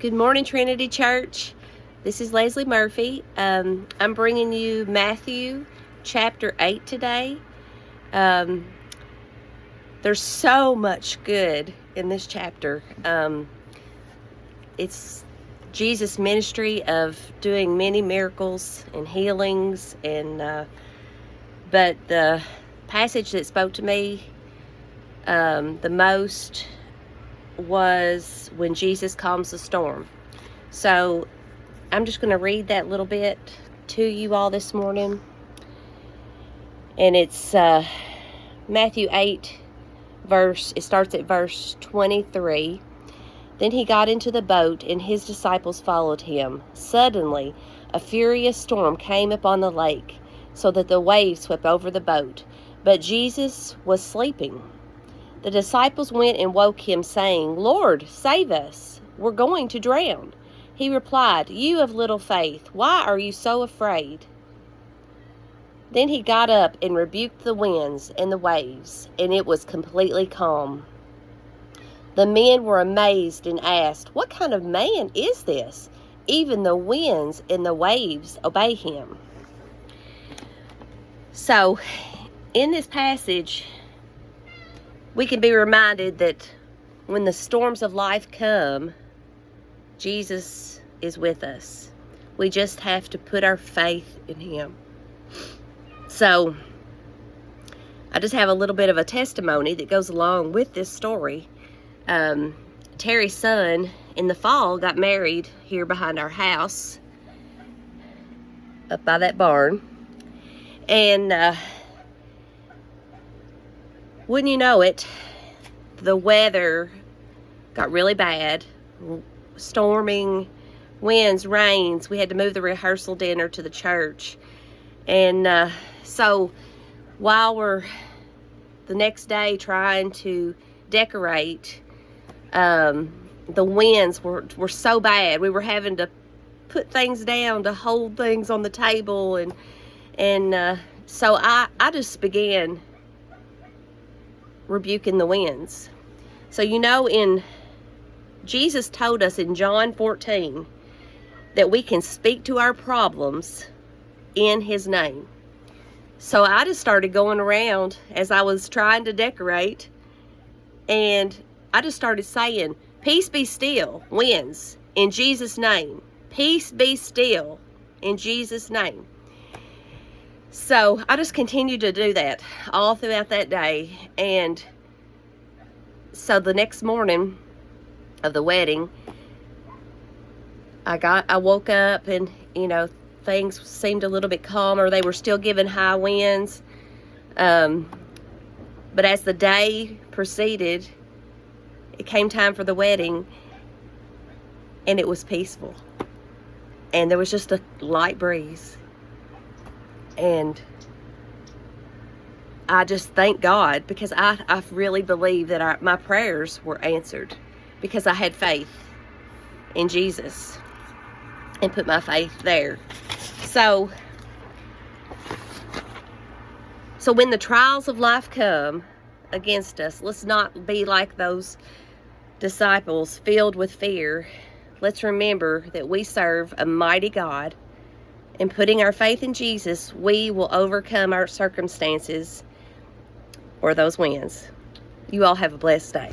Good morning, Trinity Church. This is Leslie Murphy. I'm bringing you Matthew chapter 8 today. There's so much good in this chapter. It's Jesus' ministry of doing many miracles and healings, but the passage that spoke to me the most was when Jesus calms the storm. So I'm just going to read that little bit to you all this morning. And it's Matthew 8 it starts at verse 23. Then he got into the boat, and his disciples followed him. Suddenly a furious storm came upon the lake, so that the waves swept over the boat, but Jesus was sleeping. The disciples went and woke him, saying, "Lord, save us. We're going to drown." He replied, "You of little faith, why are you so afraid?" Then he got up and rebuked the winds and the waves, and it was completely calm. The men were amazed and asked, "What kind of man is this? Even the winds and the waves obey him." So, in this passage, we can be reminded that when the storms of life come, Jesus is with us. We just have to put our faith in him. So, I just have a little bit of a testimony that goes along with this story. Terry's son in the fall got married here behind our house, up by that barn. And wouldn't you know it, the weather got really bad. Storming, winds, rains. We had to move the rehearsal dinner to the church. And so while we're the next day trying to decorate, the winds were so bad. We were having to put things down to hold things on the table. And so I just began rebuking the winds. So Jesus told us in John 14 that we can speak to our problems in his name. So I just started going around as I was trying to decorate, and I just started saying, "Peace be still, winds, in Jesus' name. Peace be still, in Jesus' name." So I just continued to do that all throughout that day. And so the next morning of the wedding, I woke up and, things seemed a little bit calmer. They were still giving high winds. But as the day proceeded, it came time for the wedding, and it was peaceful. And there was just a light breeze. And I just thank God, because I really believe that my prayers were answered, because I had faith in Jesus and put my faith there. So when the trials of life come against us, let's not be like those disciples filled with fear. Let's remember that we serve a mighty God, and putting our faith in Jesus, we will overcome our circumstances or those winds. You all have a blessed day.